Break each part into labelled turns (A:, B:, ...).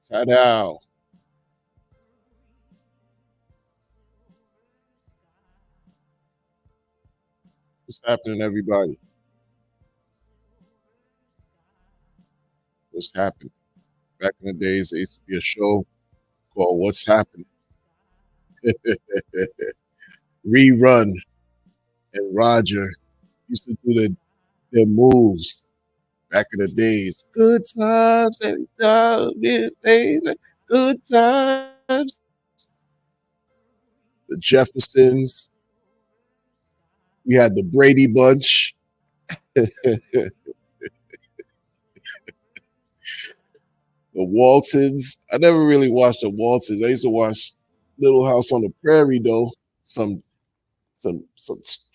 A: Ta-da. What's happening, everybody? What's happening? Back in the days, there used to be a show called What's Happening? Rerun and Roger used to do their moves back in the days. Good times, every time, baby. Good times. The Jeffersons. We had the Brady Bunch. The Waltons. I never really watched the Waltons. I used to watch Little House on the Prairie, though. Some some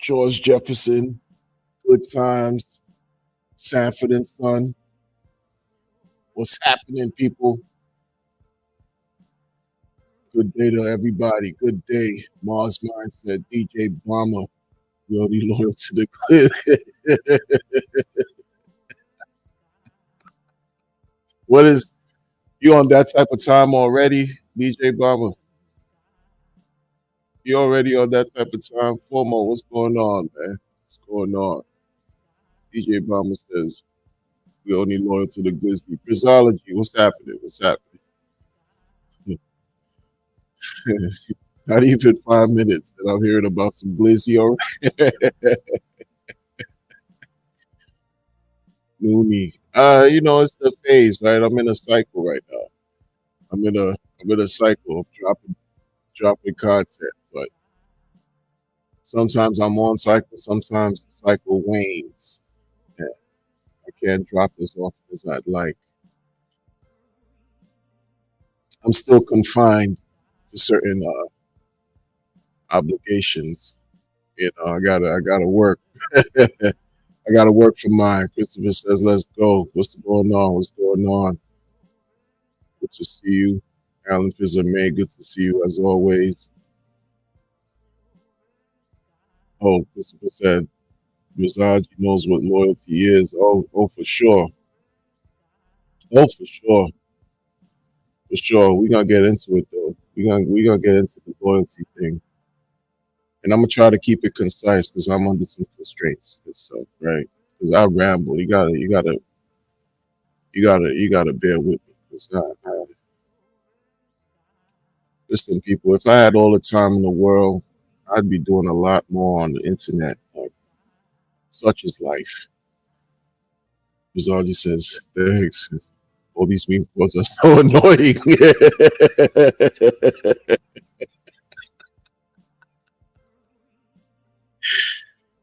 A: George Jefferson, Good Times, Sanford and Son. What's happening, people? Good day to everybody. Good day. Mars Mindset, DJ Bomber. We already loyal to the good. What is you on that type of time already, DJ Bomber? You already on that type of time? Formo, what's going on, man? What's going on? DJ Bomber says we only loyal to the Grizzly. Brizology, what's happening? What's happening? Not even 5 minutes that I'm hearing about some Blizzy already. Looney. It's the phase, right? I'm in a cycle right now. I'm in a cycle of dropping content, but sometimes I'm on cycle, sometimes the cycle wanes. Yeah, I can't drop as often as I'd like. I'm still confined to certain obligations. I gotta work. I gotta work for mine. Christopher says, "Let's go." What's going on? What's going on? Good to see you, Alan May. Good to see you as always. Oh, Christopher said, Mizaji knows what loyalty is. Oh, for sure. Oh, for sure. For sure. We're gonna get into it though. We gonna get into the loyalty thing. And I'm gonna try to keep it concise because I'm under some constraints and stuff, right? Because I ramble. You gotta bear with me. 'Cause listen, people, if I had all the time in the world, I'd be doing a lot more on the internet. Like, such is life. Bizarrely says, thanks. All these meme posts are so annoying.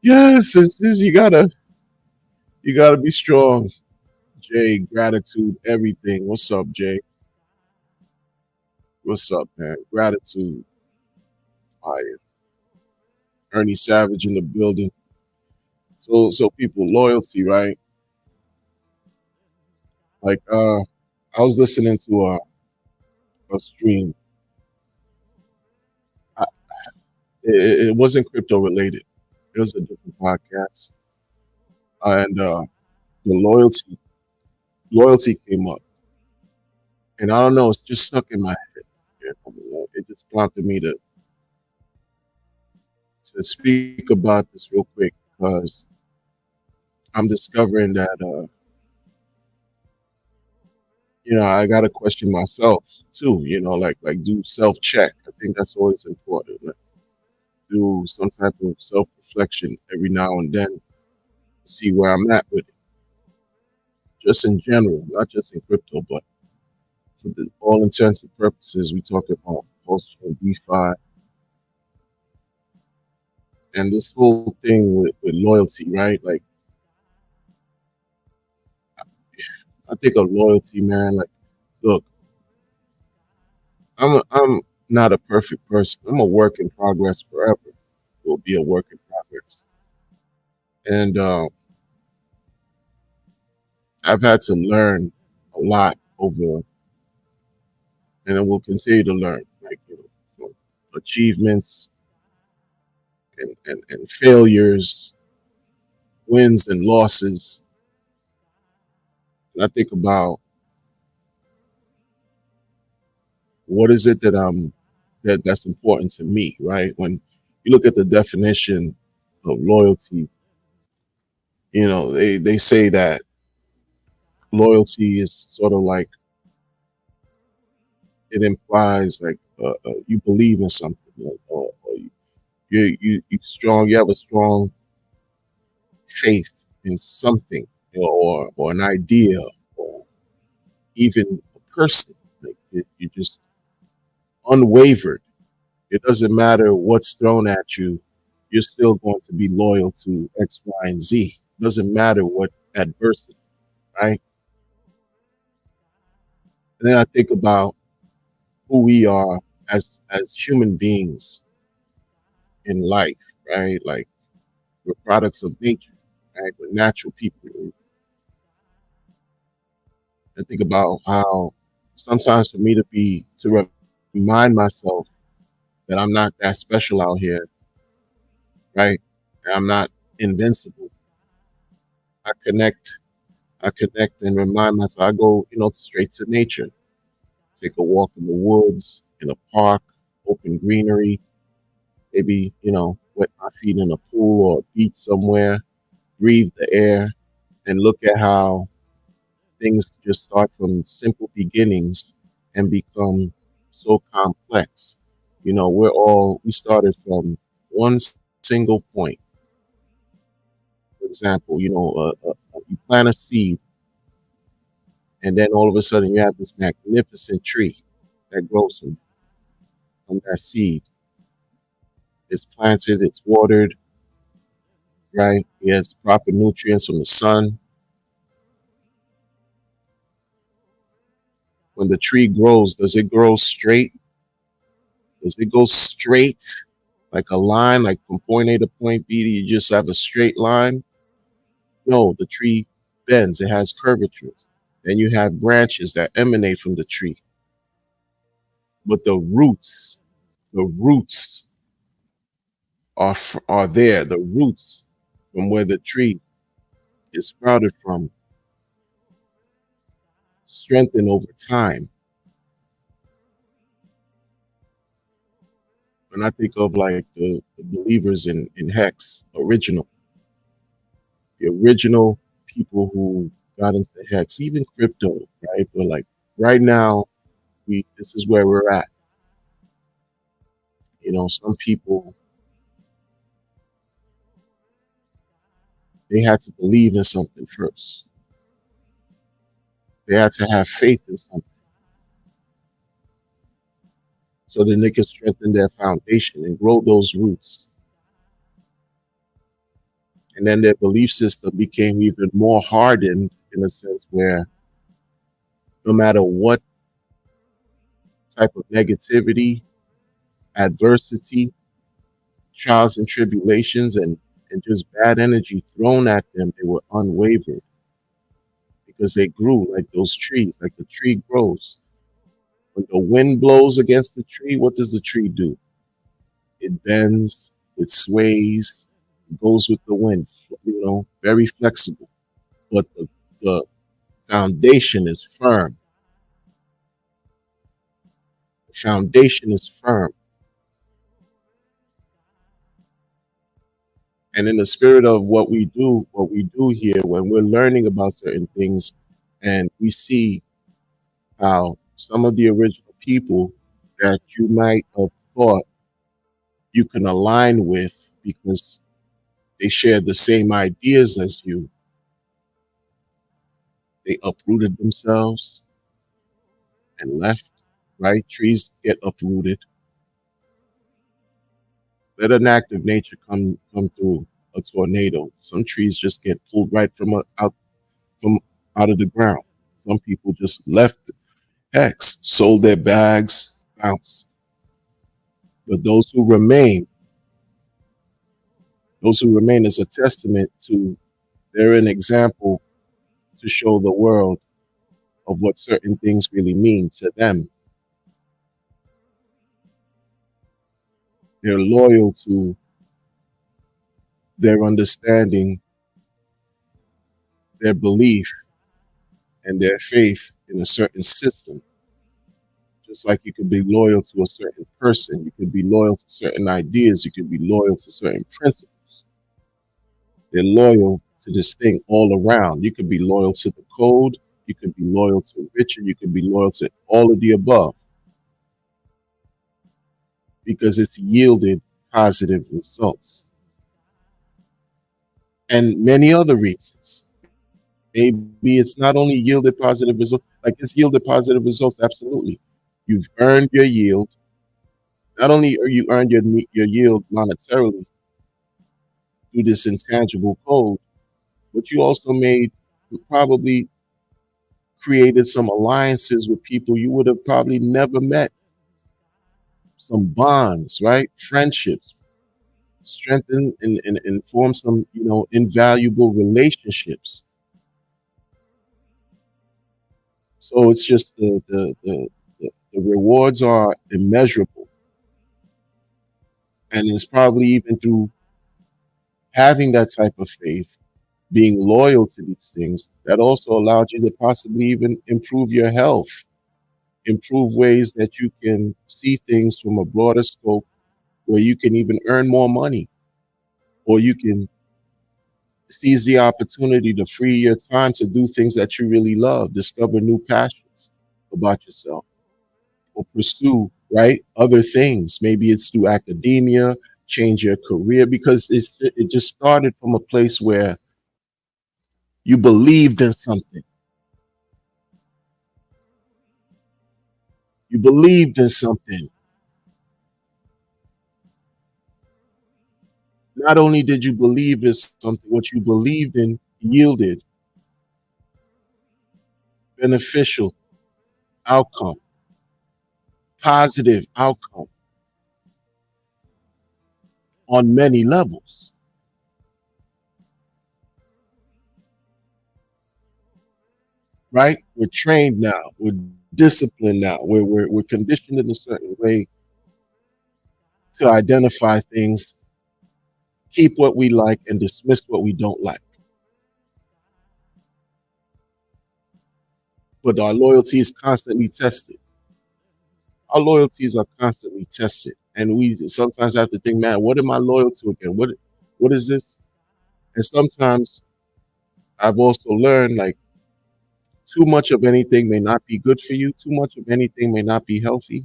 A: Yes, you gotta be strong. Jay, gratitude, everything. What's up, Jay? What's up, man? Gratitude. Fire. Ernie Savage in the building. So people, loyalty, right? Like I was listening to a stream. I, it wasn't crypto related. It was a different podcast. And the loyalty came up. And I don't know, it's just stuck in my head. It just prompted me to speak about this real quick because I'm discovering that I gotta question myself too. Like do self check. I think that's always important. Like, do some type of self reflection every now and then, see where I'm at with it, just in general, not just in crypto, but for all intents and purposes, we talk about also DeFi and this whole thing with loyalty, right? Like I think of loyalty, man. Like, look, I'm not a perfect person. I'm a work in progress forever. Will be a work in progress, and I've had to learn a lot over, and I will continue to learn, like from achievements and failures, wins and losses. And I think about What is it that that's important to me, right? When you look at the definition of loyalty, they say that loyalty is sort of like it implies like you believe in something, like, or you strong, you have a strong faith in something, or an idea, or even a person. Like you just unwavered. It doesn't matter what's thrown at you, you're still going to be loyal to X, Y, and Z. It doesn't matter what adversity, right? And then I think about who we are as human beings in life, right? Like we're products of nature, right? We're natural people. I think about how sometimes for me to remind myself that I'm not that special out here, right? I'm not invincible. I connect, I connect and remind myself. I go, straight to nature. Take a walk in the woods, in a park, open greenery. Maybe, wet my feet in a pool or a beach somewhere. Breathe the air and look at how things just start from simple beginnings and become so complex. We started from one single point. For example, you plant a seed, and then all of a sudden you have this magnificent tree that grows from that seed. It's planted, it's watered, right? It has proper nutrients from the sun. When the tree grows, does it grow straight? Does it go straight like a line, like from point A to point B? Do you just have a straight line? No, the tree bends, it has curvatures. Then you have branches that emanate from the tree. But the roots are there. The roots from where the tree is sprouted from strengthen over time. When I think of like the believers in Hex, the original people who got into Hex, even crypto, right? But like right now, this is where we're at. Some people, they had to believe in something first. They had to have faith in something so that they could strengthen their foundation and grow those roots. And then their belief system became even more hardened in a sense where no matter what type of negativity, adversity, trials and tribulations, and just bad energy thrown at them, they were unwavered because they grew like those trees, like the tree grows. When the wind blows against the tree, what does the tree do? It bends, it sways, it goes with the wind, very flexible. But the foundation is firm. The foundation is firm. And in the spirit of what we do here, when we're learning about certain things and we see how some of the original people that you might have thought you can align with because they shared the same ideas as you, they uprooted themselves and left, right? Trees get uprooted. Let an act of nature come through a tornado. Some trees just get pulled right from out of the ground. Some people just left X, sold their bags, bounced. But those who remain is a testament to they're an example to show the world of what certain things really mean to them. They're loyal to their understanding, their belief, and their faith in a certain system, Just like you could be loyal to a certain person, you could be loyal to certain ideas, you could be loyal to certain principles. They're loyal to this thing all around. You could be loyal to the code, you could be loyal to Richard, you could be loyal to all of the above because it's yielded positive results and many other reasons. Maybe it's not only yielded positive results, like it's yielded positive results, absolutely. You've earned your yield. Not only are you earned your yield monetarily through this intangible code, but you also made probably created some alliances with people you would have probably never met, some bonds, right? Friendships, strengthen and form some, invaluable relationships. So it's just the rewards are immeasurable. And it's probably even through having that type of faith, being loyal to these things, that also allowed you to possibly even improve your health, improve ways that you can see things from a broader scope where you can even earn more money or you can seize the opportunity to free your time to do things that you really love, discover new passions about yourself or pursue, right, other things. Maybe it's through academia, change your career because it just started from a place where you believed in something. You believed in something. Not only did you believe in something, what you believed in yielded beneficial outcome, positive outcome on many levels, right? We're trained now. We're disciplined now. We're conditioned in a certain way to identify things, keep what we like, and dismiss what we don't like. But our loyalty is constantly tested. Our loyalties are constantly tested. And we sometimes have to think, man, what am I loyal to again? What is this? And sometimes I've also learned like too much of anything may not be good for you, too much of anything may not be healthy,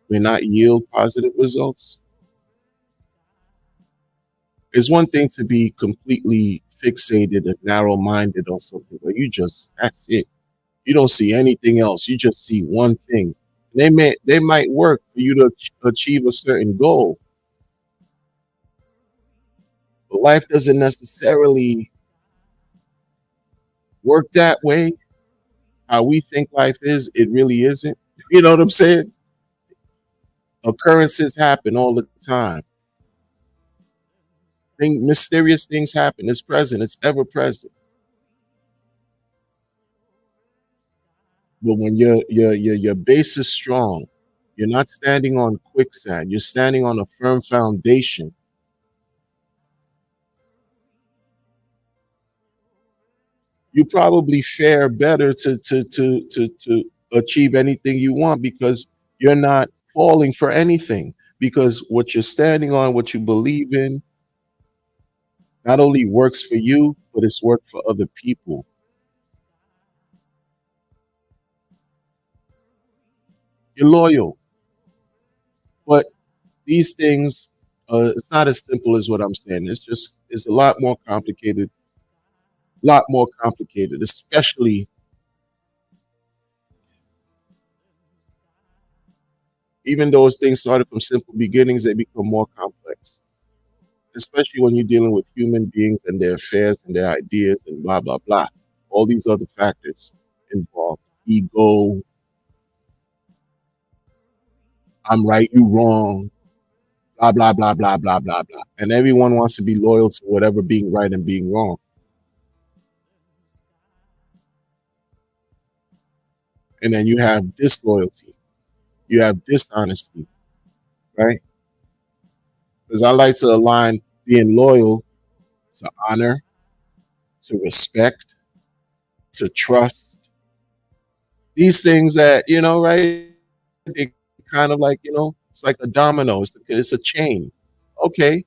A: may not yield positive results. It's one thing to be completely fixated and narrow minded on something where that's it. You don't see anything else. You just see one thing. They might work for you to achieve a certain goal, but life doesn't necessarily work that way. How we think life is, it really isn't. You know what I'm saying? Occurrences happen all the time. Mysterious things happen. It's present. It's ever present. But when your base is strong, you're not standing on quicksand. You're standing on a firm foundation. You probably fare better to achieve anything you want because you're not falling for anything. Because what you're standing on, what you believe in, not only works for you, but it's worked for other people. You're loyal. But these things, it's not as simple as what I'm saying. It's a lot more complicated, especially even though things started from simple beginnings, they become more complex, especially when you're dealing with human beings and their affairs and their ideas and blah, blah, blah. All these other factors involved ego, I'm right, you wrong, blah, blah, blah, blah, blah, blah, blah. And everyone wants to be loyal to whatever being right and being wrong. And then you have disloyalty, you have dishonesty, right? Because I like to align being loyal to honor, to respect, to trust. These things that, right? they kind of like, it's like a domino. It's a chain. Okay.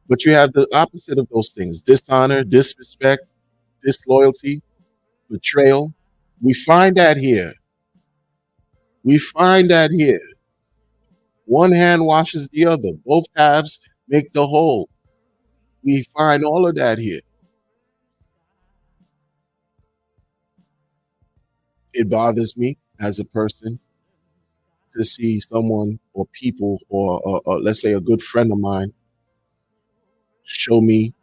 A: But you have the opposite of those things: dishonor, disrespect, disloyalty, betrayal. We find that here. We find that here. One hand washes the other. Both halves make the whole. We find all of that here. It bothers me as a person to see someone or people or let's say a good friend of mine show me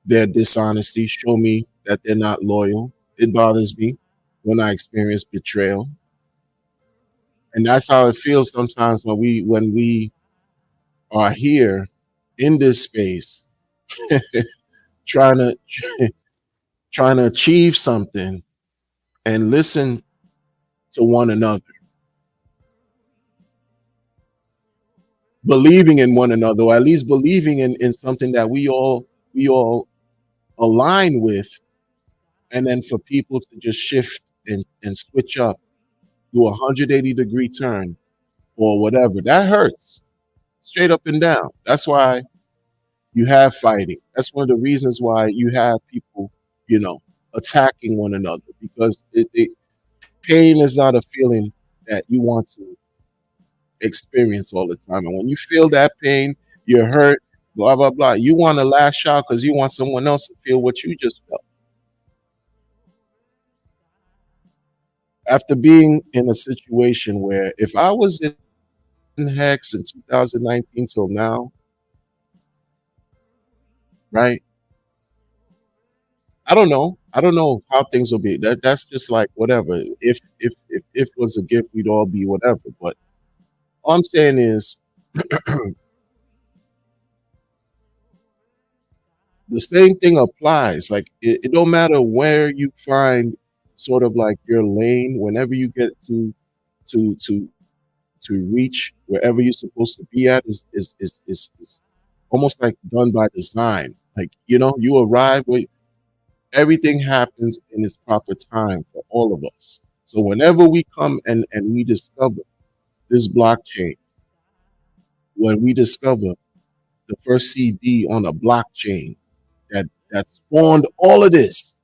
A: their dishonesty, show me that they're not loyal. It bothers me when I experience betrayal. And that's how it feels sometimes when we are here in this space trying to trying to achieve something and listen to one another, believing in one another, or at least believing in something that we all align with, and then for people to just shift and switch up, do a 180-degree turn or whatever. That hurts straight up and down. That's why you have fighting. That's one of the reasons why you have people, you know, attacking one another, because pain is not a feeling that you want to experience all the time. And when you feel that pain, you're hurt, blah, blah, blah. You want to lash out because you want someone else to feel what you just felt. After being in a situation where if I was in Hex in 2019 till now, right? I don't know. I don't know how things will be. That's just like whatever. If was a gift, we'd all be whatever. But all I'm saying is the same thing applies. Like it don't matter where you find sort of like your lane. Whenever you get to to to reach wherever you're supposed to be at is almost like done by design. Like you arrive where everything happens in its proper time for all of us. So whenever we come and we discover this blockchain, when we discover the first CD on a blockchain that spawned all of this,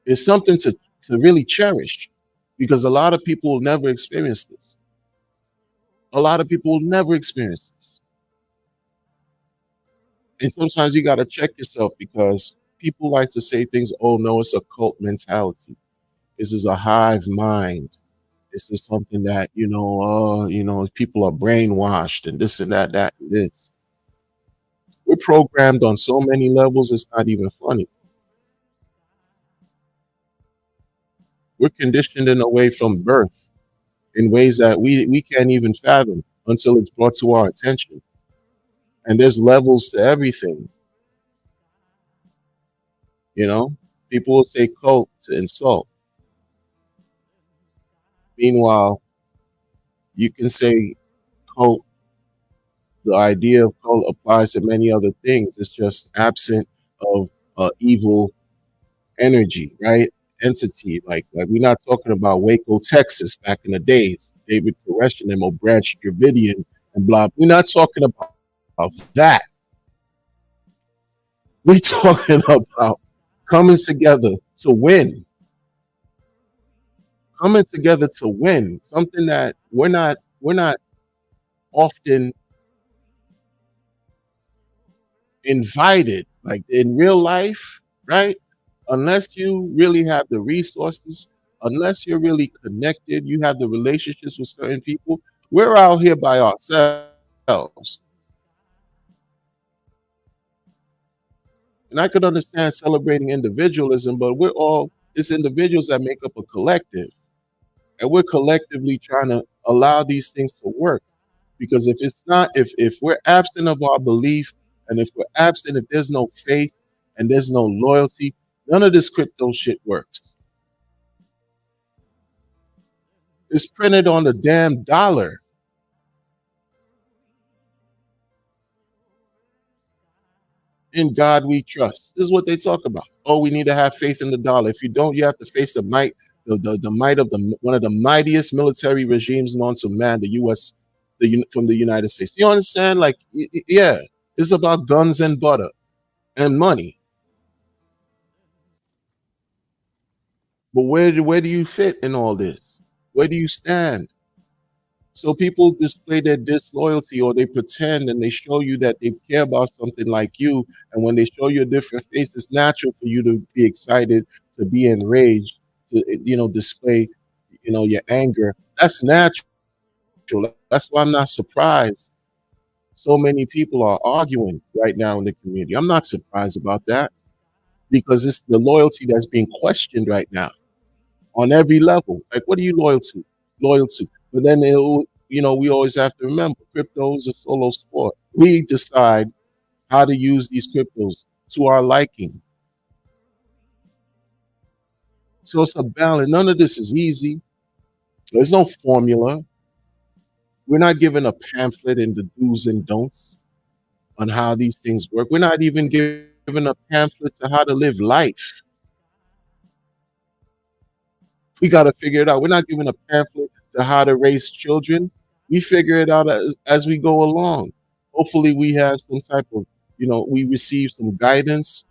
A: it's something to really cherish, because a lot of people will never experience this. A lot of people will never experience this. And sometimes you got to check yourself, because people like to say things, oh no, it's a cult mentality. This is a hive mind. This is something that, people are brainwashed and this and that and this. We're programmed on so many levels, it's not even funny. We're conditioned in a way from birth in ways that we can't even fathom until it's brought to our attention. And there's levels to everything, you know? People will say cult to insult. Meanwhile, you can say cult, the idea of cult applies to many other things. It's just absent of evil energy, right? Entity. Like we're not talking about Waco, Texas back in the days, David Koresh and them, or Branch Davidian and blah. We're not talking about that. We're talking about coming together to win. Coming together to win. Something that we're not often invited, like in real life, right? Unless you really have the resources, unless you're really connected, you have the relationships with certain people. We're out here by ourselves. And I could understand celebrating individualism, but it's individuals that make up a collective. And we're collectively trying to allow these things to work. Because if it's not, if we're absent of our belief, and if we're absent, if there's no faith and there's no loyalty, none of this crypto shit works. It's printed on the damn dollar. In God we trust. This is what they talk about. Oh, we need to have faith in the dollar. If you don't, you have to face the might, the might of the one of the mightiest military regimes known to man, the U.S. From the United States. You understand? Like, yeah, it's about guns and butter and money. But where do you fit in all this? Where do you stand? So people display their disloyalty, or they pretend and they show you that they care about something like you. And when they show you a different face, it's natural for you to be excited, to be enraged, to display your anger. That's natural. That's why I'm not surprised so many people are arguing right now in the community. I'm not surprised about that, because it's the loyalty that's being questioned right now on every level. Like, what are you loyal to? Loyal to. But then we always have to remember, crypto is a solo sport. We decide how to use these cryptos to our liking. So it's a balance. None of this is easy. There's no formula. We're not given a pamphlet in the do's and don'ts on how these things work. We're not even given a pamphlet to how to live life. We got to figure it out. We're not given a pamphlet to how to raise children. We figure it out as we go along. Hopefully, we have some type of, we receive some guidance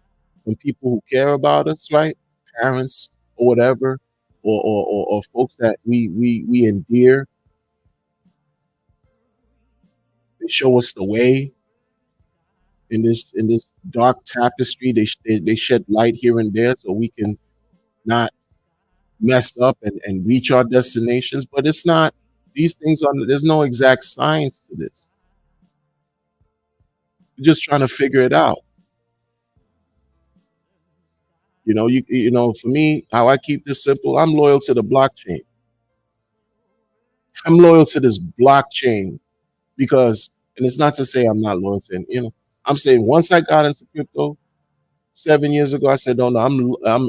A: from people who care about us, right? Parents or whatever, or folks that we endear. They show us the way in this dark tapestry. They shed light here and there so we can not mess up and reach our destinations. But it's not, these things are, there's no exact science to this. We're just trying to figure it out. For me, how I keep this simple, I'm loyal to the blockchain. I'm loyal to this blockchain because, and it's not to say I'm not loyal to, I'm saying once I got into crypto 7 years ago, I said, "Oh no,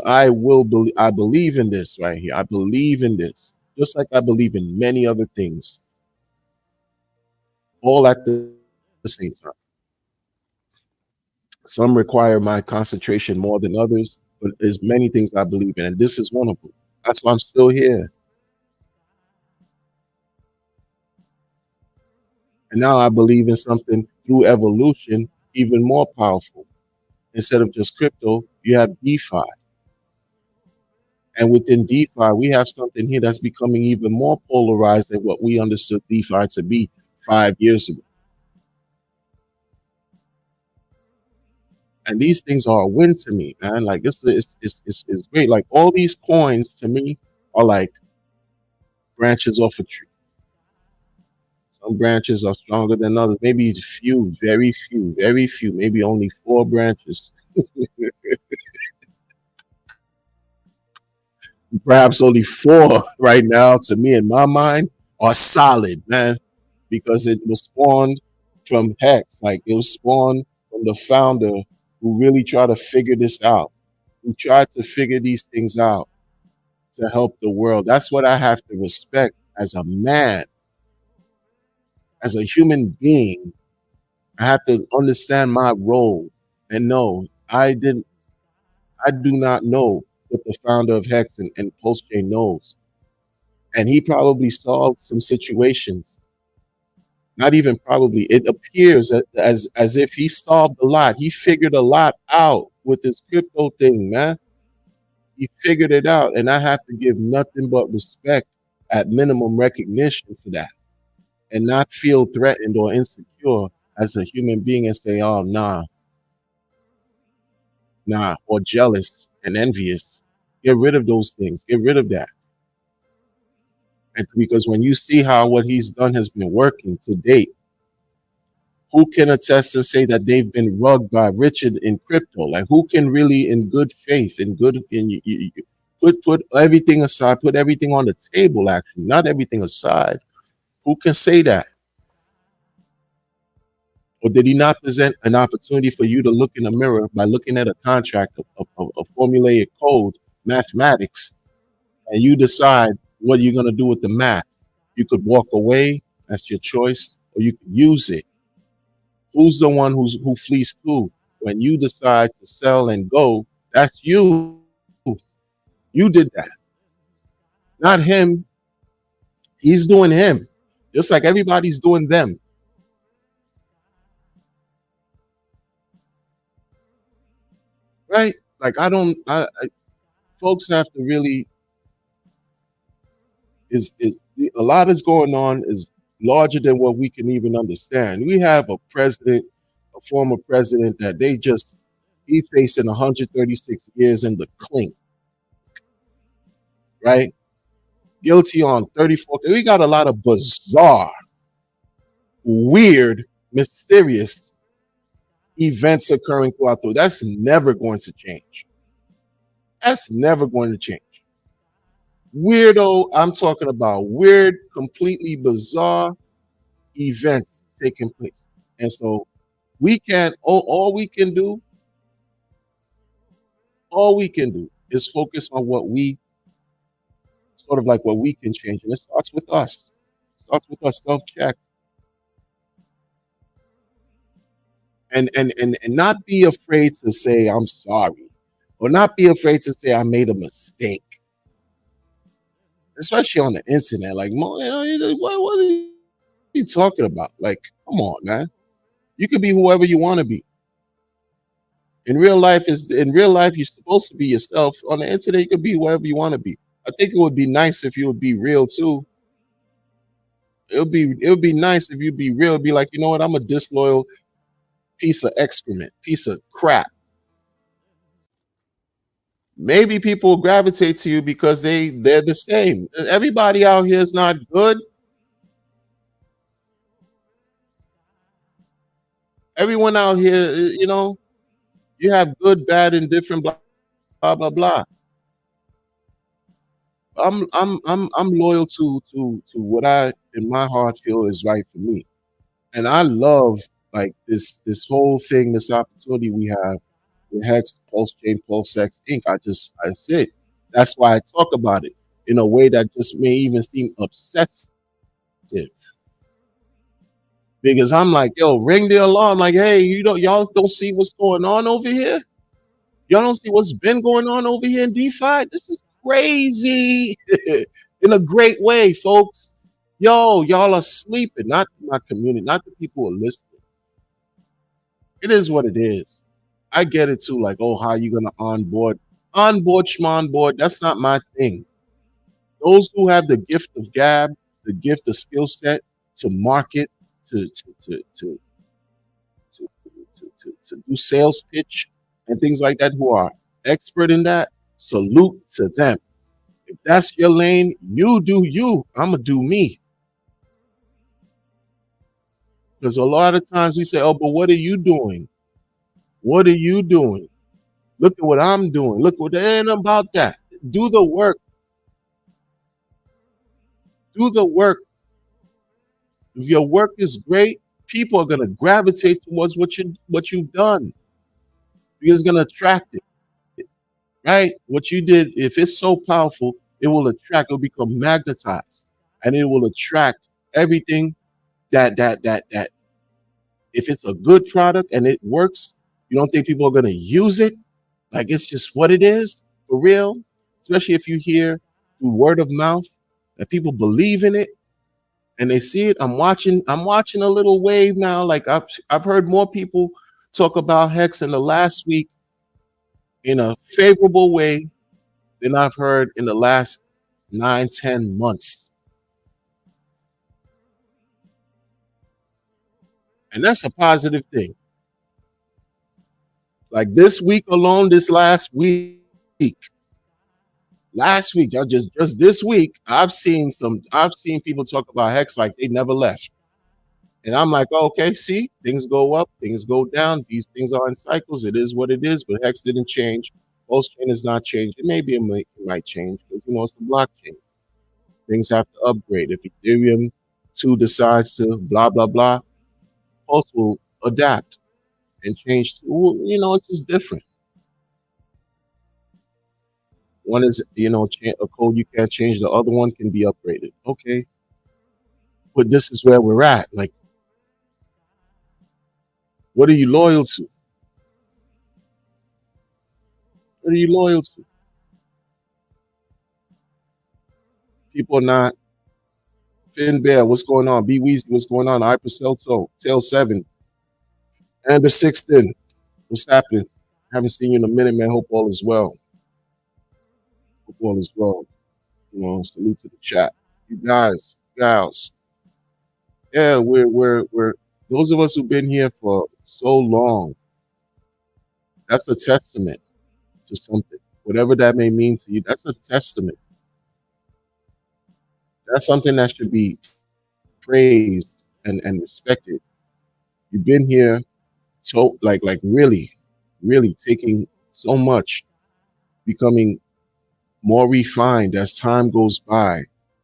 A: I believe in this right here. I believe in this, just like I believe in many other things, all at the same time. Some require my concentration more than others, but there's many things I believe in, and this is one of them. That's why I'm still here. And now I believe in something through evolution, even more powerful. Instead of just crypto, you have DeFi. And within DeFi, we have something here that's becoming even more polarized than what we understood DeFi to be 5 years ago. And these things are a win to me, man. Like, it's great. Like, all these coins to me are like branches off a tree. Some branches are stronger than others. Maybe few, very few, maybe only 4 branches. Perhaps only 4 right now, to me, in my mind, are solid, man, because it was spawned from Hex. Like, it was spawned from the founder who really tried to figure this out, who tried to figure these things out to help the world. That's what I have to respect as a man, as a human being. I have to understand my role and know I do not know what the founder of Hex and PulseChain knows. And he probably solved some situations. Not even probably. It appears as if he solved a lot. He figured a lot out with this crypto thing, man. He figured it out. And I have to give nothing but respect, at minimum recognition, for that. And not feel threatened or insecure as a human being and say, oh, nah, or jealous and envious. Get rid of those things. Get rid of that. And because when you see how what he's done has been working to date, who can attest and say that they've been rugged by Richard in crypto? Like, who can really, in good faith, put everything aside, put everything on the table? Actually, not everything aside. Who can say that? Or did he not present an opportunity for you to look in the mirror by looking at a contract of formulaic code, mathematics, and you decide what you're going to do with the math? You could walk away, that's your choice, or you could use it. Who's the one who fleeced who? When you decide to sell and go, that's you. You did that, not him. He's doing him, just like everybody's doing them, right? Like folks have to really is a lot is going on is larger than what we can even understand. We have a president, a former president that they just he facing 136 years in the clink, right? Guilty on 34. We got a lot of bizarre, weird, mysterious events occurring throughout the. That's never going to change. That's never going to change. Weirdo, I'm talking about weird, completely bizarre events taking place. And so we can all we can do, all we can do is focus on what we sort of like what we can change. And it starts with us. It starts with us self-check and not be afraid to say I'm sorry or not be afraid to say I made a mistake, especially on the internet. Like, what are you talking about? Like, come on, man. You could be whoever you want to be. In real life you're supposed to be yourself. On the internet you could be whoever you want to be. I think it would be nice if you would be real too. It would be nice if you'd be real, be like, you know what, I'm a disloyal piece of excrement, piece of crap. Maybe people will gravitate to you because they're the same. Everybody out here is not good. Everyone out here, you have good, bad, and different blah blah blah blah. I'm loyal to what I in my heart feel is right for me. And I love like this whole thing, this opportunity we have with Hex, Pulse Chain, Pulse X Inc. That's it. That's why I talk about it in a way that just may even seem obsessive. Because I'm like, yo, ring the alarm. Like, hey, y'all don't see what's going on over here? Y'all don't see what's been going on over here in DeFi? This is crazy in a great way, folks. Yo, y'all are sleeping, not my community, not the people who are listening. It is what it is. I get it too. Like, oh, how you gonna onboard? Onboard, schmonboard. That's not my thing. Those who have the gift of gab, the gift, the skill set to market, to to to to to, to do sales pitch and things like that, who are expert in that, salute to them. If that's your lane, you do you. I'ma do me. Because a lot of times we say, oh, but what are you doing? What are you doing? Look at what I'm doing. Look what they ain't about that. Do the work. Do the work. If your work is great, people are gonna gravitate towards what you've done. Because it's gonna attract it, right? What you did, if it's so powerful, it will attract, it'll become magnetized. And it will attract everything that if it's a good product and it works, you don't think people are gonna use it? Like it's just what it is for real, especially if you hear through word of mouth that people believe in it and they see it. I'm watching a little wave now. Like I've heard more people talk about Hex in the last week in a favorable way than I've heard in the last 9, 10 months. And that's a positive thing. Like this week alone, this last week, y'all just this week, I've seen people talk about Hex like they never left. And I'm like, oh, okay, see, things go up, things go down. These things are in cycles. It is what it is. But Hex didn't change. Pulse chain has not changed. Maybe it might change because it's the blockchain. Things have to upgrade. If Ethereum 2 decides to blah blah blah, Pulse will adapt and change. It's just different. One is, a code you can't change. The other one can be upgraded. Okay, but this is where we're at. Like, what are you loyal to? What are you loyal to? People are not. Finn Bear, what's going on? B Weezy, what's going on? Hyper Celto, Tail 7, Amber Sixton, what's happening? Haven't seen you in a minute, man. Hope all is well. Hope all is well. You know, salute to the chat. You guys, gals. Yeah, we're those of us who've been here for so long, that's a testament to something. Whatever that may mean to you, that's a testament. That's something that should be praised and respected. You've been here so like really, really taking so much, becoming more refined as time goes by.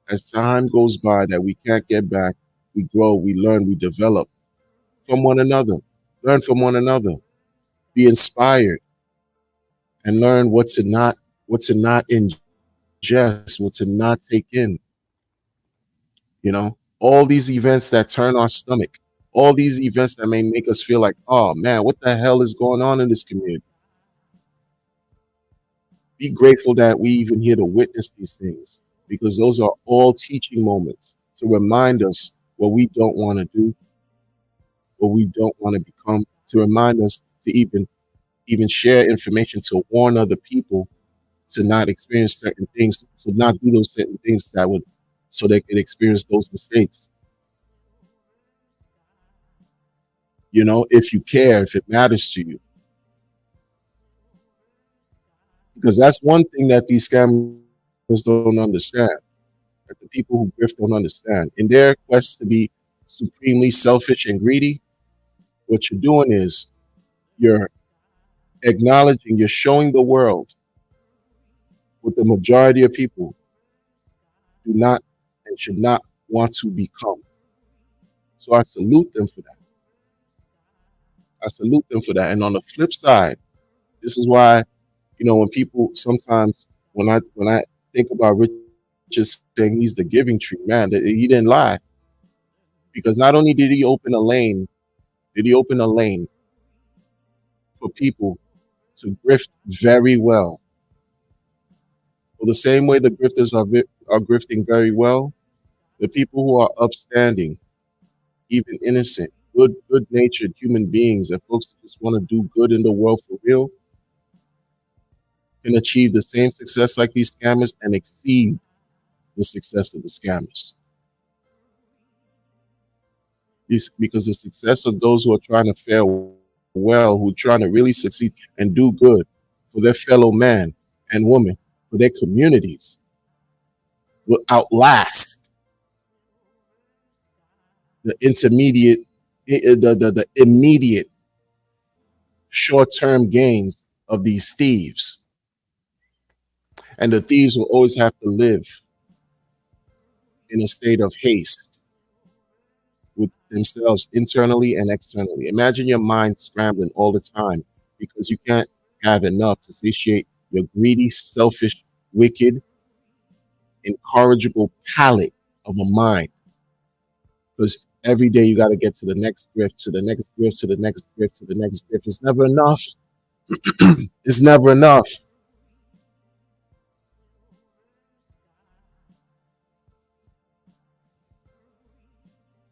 A: As time goes by that we can't get back, we grow, we learn, we develop from one another. Learn from one another. Be inspired and learn what to not ingest, what to not take in. You know, all these events that turn our stomach, all these events that may make us feel like, oh man, what the hell is going on in this community? Be grateful that we even here to witness these things because those are all teaching moments to remind us what we don't want to do, what we don't want to become, to remind us to even share information to warn other people to not experience certain things, to not do those certain things that would so they could experience those mistakes. You know, if you care, if it matters to you. Because that's one thing that these scammers don't understand, that the people who grift don't understand. In their quest to be supremely selfish and greedy, what you're doing is you're acknowledging, you're showing the world what the majority of people do not and should not want to become. So I salute them for that. I salute them for that. And on the flip side, this is why, you know, when people sometimes when I think about Richard saying he's the giving tree, man, that he didn't lie. Because not only did he open a lane, did he open a lane for people to grift very well. Well, the same way the grifters are grifting very well, the people who are upstanding, even innocent, good natured human beings and folks who just want to do good in the world for real can achieve the same success like these scammers and exceed the success of the scammers. Because the success of those who are trying to fare well, who are trying to really succeed and do good for their fellow man and woman, for their communities, will outlast the intermediate, the immediate short-term gains of these thieves. And the thieves will always have to live in a state of haste with themselves internally and externally. Imagine your mind scrambling all the time because you can't have enough to satiate your greedy, selfish, wicked, incorrigible palate of a mind. Because every day you got to get to the next grift, to the next grift, to the next grift, to the next grift. It's never enough. It's never enough.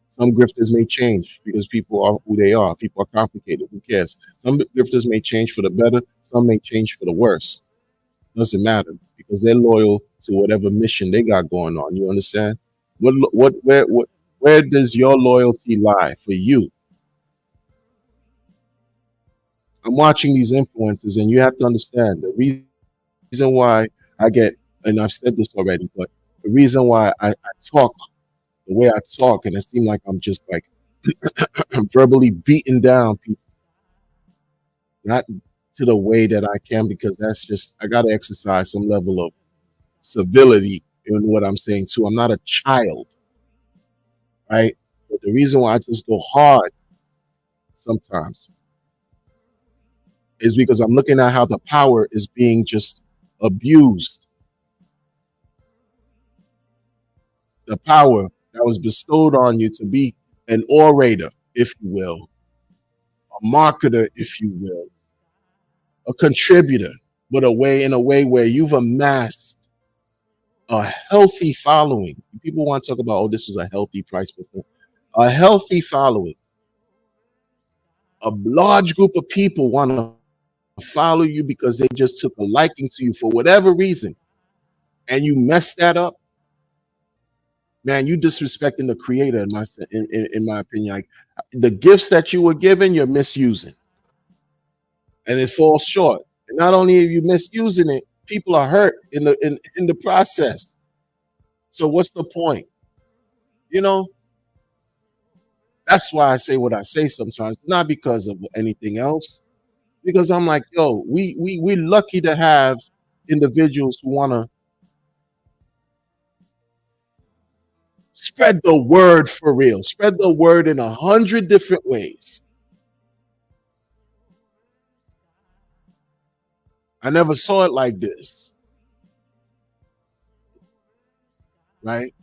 A: Some grifters may change because people are who they are. People are complicated. Who cares? Some grifters may change for the better. Some may change for the worse. Doesn't matter because they're loyal to whatever mission they got going on. You understand? Where does your loyalty lie for you? I'm watching these influencers, and you have to understand the reason why I get, and I've said this already, but the reason why I talk the way I talk, and it seems like I'm just like verbally beating down people, not to the way that I can, because that's just, I got to exercise some level of civility in what I'm saying too. I'm not a child, right? But the reason why I just go hard sometimes is because I'm looking at how the power is being just abused. The power that was bestowed on you to be an orator, if you will, a marketer, if you will, a contributor. but in a way where you've amassed a healthy following. People want to talk about, oh, this was a healthy price before. A healthy following. A large group of people want to follow you because they just took a liking to you for whatever reason, and you mess that up, man, you disrespecting the creator in my opinion. Like, the gifts that you were given, you're misusing, and it falls short. And not only are you misusing it, people are hurt in the process. So what's the point? You know, that's why I say what I say sometimes. It's not because of anything else. Because I'm like, yo, we're lucky to have individuals who want to spread the word for real, spread the word in 100 different ways. I never saw it like this, right?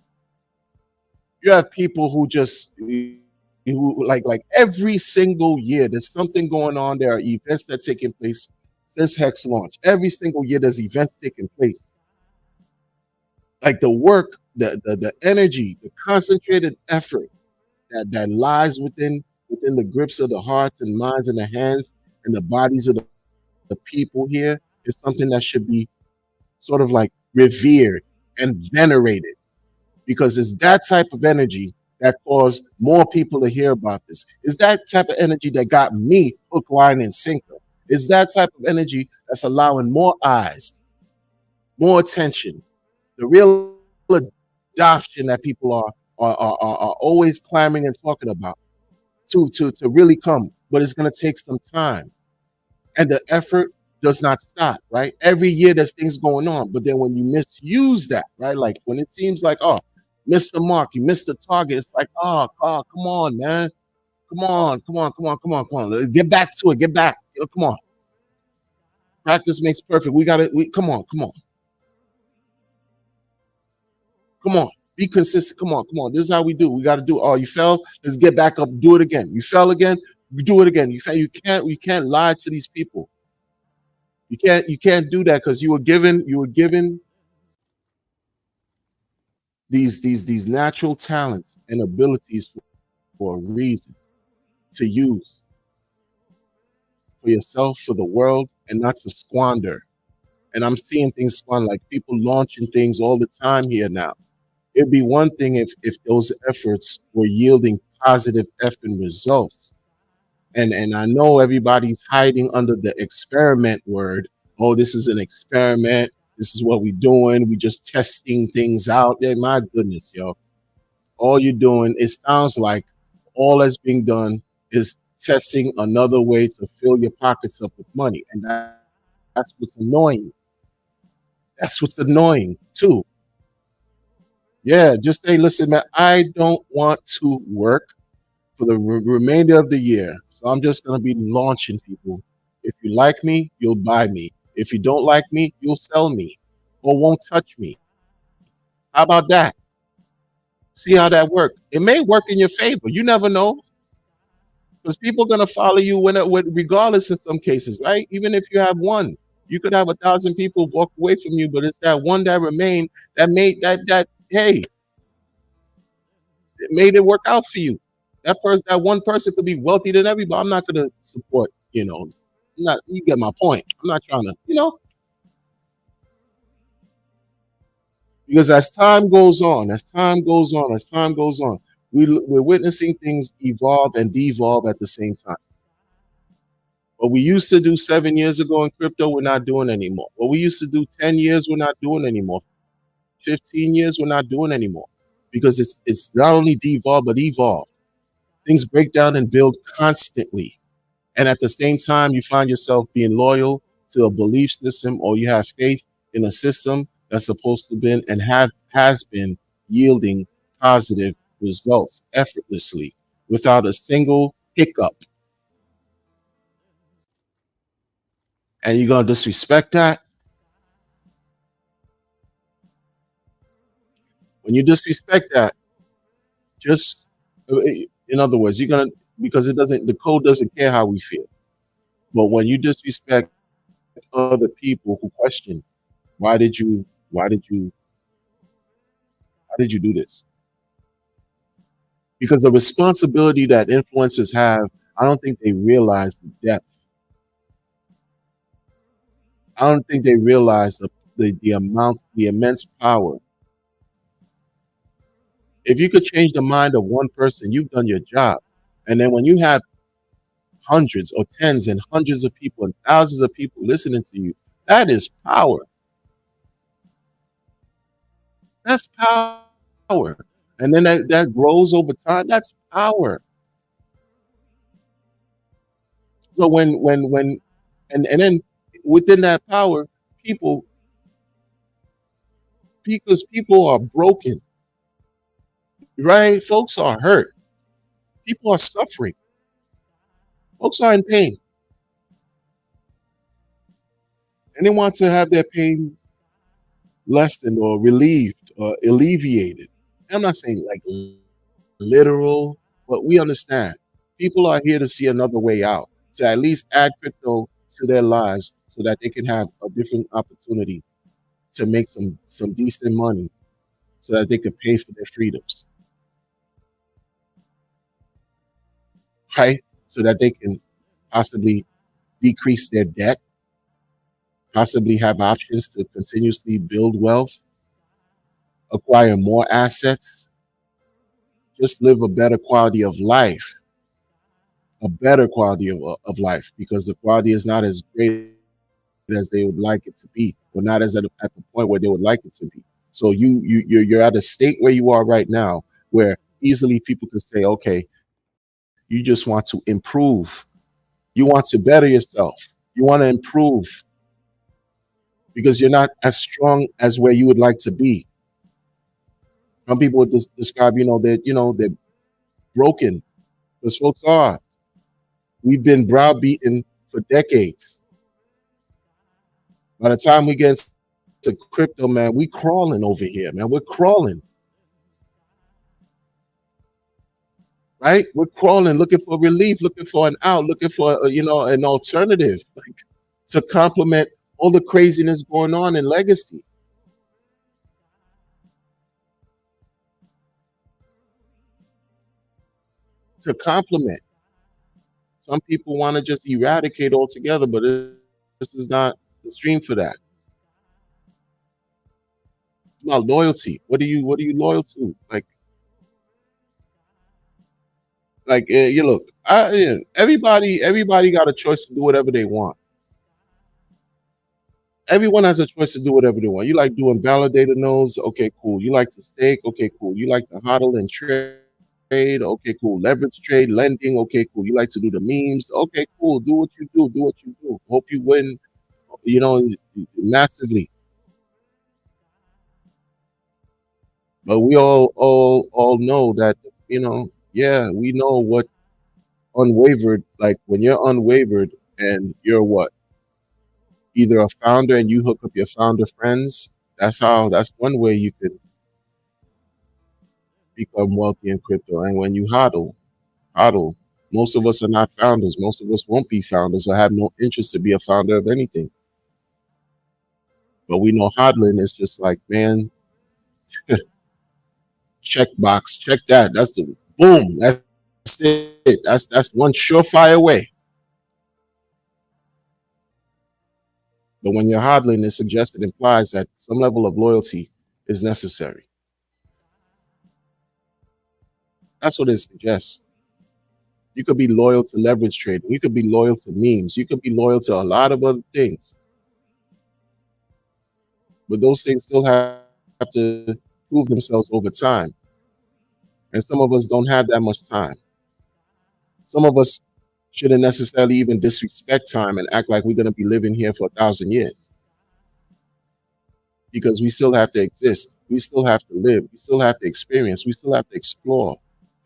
A: You have people who just who like every single year there's something going on. There are events that are taking place since Hex launch. Every single year there's events taking place. Like the work, the energy, the concentrated effort that lies within the grips of the hearts and minds and the hands and the bodies of the people here is something that should be sort of like revered and venerated, because it's that type of energy that caused more people to hear about this. It's that type of energy that got me hook, line, and sinker. It's that type of energy that's allowing more eyes, more attention, the real adoption that people are always clamoring and talking about to really come. But it's going to take some time, and the effort does not stop. Right, every year there's things going on, but then when you misuse that, right, like when it seems like, oh, missed the mark, you missed the target, it's like, oh, come on, man, come on, get back to it, get back. Come on, practice makes perfect. We got it. We come on, be consistent. Come on. This is how we do. We got to do. Oh, you fell. Let's get back up. Do it again. You fell again. You do it again. You fell. You can't lie to these people. You can't do that, because you were given these natural talents and abilities for a reason to use for yourself, for the world, and not to squander. And I'm seeing things squander, like people launching things all the time here now. It'd be one thing if those efforts were yielding positive effing results. And I know everybody's hiding under the experiment word. Oh, this is an experiment. This is what we're doing. We just testing things out. Yeah, my goodness, yo. All you're doing, it sounds like all that's being done is testing another way to fill your pockets up with money. And that's what's annoying. That's what's annoying too. Yeah, just say, listen, man, I don't want to work for the remainder of the year. So I'm just going to be launching people. If you like me, you'll buy me. If you don't like me, you'll sell me or won't touch me. How about that? See how that works. It may work in your favor. You never know, because people are going to follow you regardless in some cases, right? Even if you have one, you could have 1,000 people walk away from you, but it's that one that remained that made hey, it made it work out for you. That one person could be wealthy than everybody. I'm not going to support, not, you get my point. I'm not trying to, because as time goes on, we're witnessing things evolve and devolve at the same time. What we used to do 7 years ago in crypto, we're not doing anymore. What we used to do 10 years, we're not doing anymore. 15 years, we're not doing anymore, because it's not only devolved but evolved. Things break down and build constantly. And at the same time, you find yourself being loyal to a belief system, or you have faith in a system that's supposed to be and has been yielding positive results effortlessly without a single hiccup. And you're going to disrespect that? When you disrespect that, just in other words, because the code doesn't care how we feel. But when you disrespect other people who question, why did you, why did you, why did you do this? Because the responsibility that influencers have, I don't think they realize the depth. I don't think they realize the amount, the immense power. If you could change the mind of one person, you've done your job. And then when you have hundreds or tens and hundreds of people and thousands of people listening to you, that is power. That's power. And then that grows over time. That's power. So when and then within that power, people because people are broken, right? Folks are hurt. People are suffering. Folks are in pain. And they want to have their pain lessened or relieved or alleviated. I'm not saying like literal, but we understand. People are here to see another way out, to at least add crypto to their lives so that they can have a different opportunity to make some decent money so that they could pay for their freedoms, right? So that they can possibly decrease their debt, possibly have options to continuously build wealth, acquire more assets, just live a better quality of life, a better quality of life, because the quality is not as great as they would like it to be, or not as at the point where they would like it to be. So you're at a state where you are right now, where easily people could say, okay, you just want to improve, you want to better yourself, you want to improve because you're not as strong as where you would like to be. Some people would describe, they're broken because folks are. We've been browbeaten for decades. By the time we get to crypto, man, we crawling over here, man. We're crawling, right? We're crawling, looking for relief, looking for an out, looking for an alternative, like to complement all the craziness going on in legacy. To complement, some people want to just eradicate altogether, but this is not the stream for that. It's about loyalty. What are you loyal to? You look. Everybody got a choice to do whatever they want. Everyone has a choice to do whatever they want. You like doing validator nodes? Okay, cool. You like to stake? Okay, cool. You like to hodl and trade? Okay, cool. Leverage trade, lending? Okay, cool. You like to do the memes? Okay, cool. Do what you do. Do what you do. Hope you win, you know, massively. But we all know that, yeah, we know what unwavered, like when you're unwavered and you're what? Either a founder and you hook up your founder friends. That's one way you could become wealthy in crypto. And when you hodl, most of us are not founders. Most of us won't be founders or have no interest to be a founder of anything. But we know hodling is just like, man, check box, check that. That's the boom. That's it. That's one surefire way. But when you're hodling, it suggests, it implies that some level of loyalty is necessary. That's what it suggests. You could be loyal to leverage trading. You could be loyal to memes. You could be loyal to a lot of other things. But those things still have to prove themselves over time. And some of us don't have that much time. Some of us shouldn't necessarily even disrespect time and act like we're going to be living here for 1,000 years, because we still have to exist. We still have to live. We still have to experience. We still have to explore.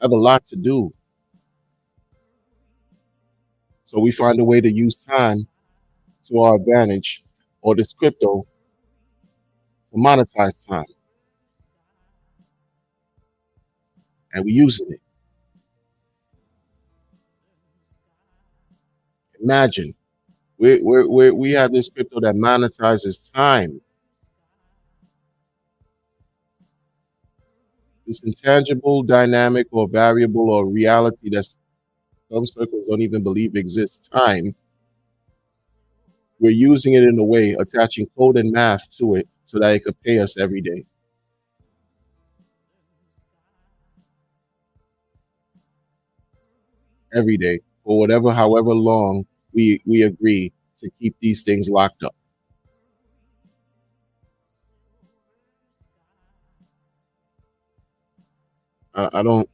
A: Have a lot to do. So we find a way to use time to our advantage, or this crypto to monetize time. And we're using it. Imagine We have this crypto that monetizes time, this intangible, dynamic, or variable or reality that some circles don't even believe exists. Time, we're using it in a way, attaching code and math to it so that it could pay us every day. Every day, for whatever, however long we agree to keep these things locked up. I don't.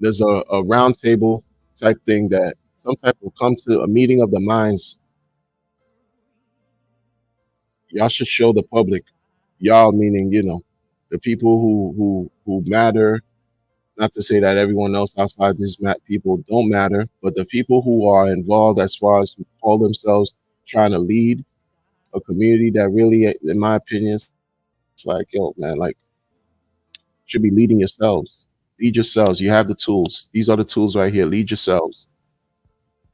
A: There's a round table type thing that some type will come to a meeting of the minds. Y'all should show the public. Y'all meaning, the people who matter. Not to say that everyone else outside these people don't matter, but the people who are involved, as far as who call themselves trying to lead a community that really, in my opinion, it's like, yo, man, like, should be leading yourselves. Lead yourselves. You have the tools. These are the tools right here. Lead yourselves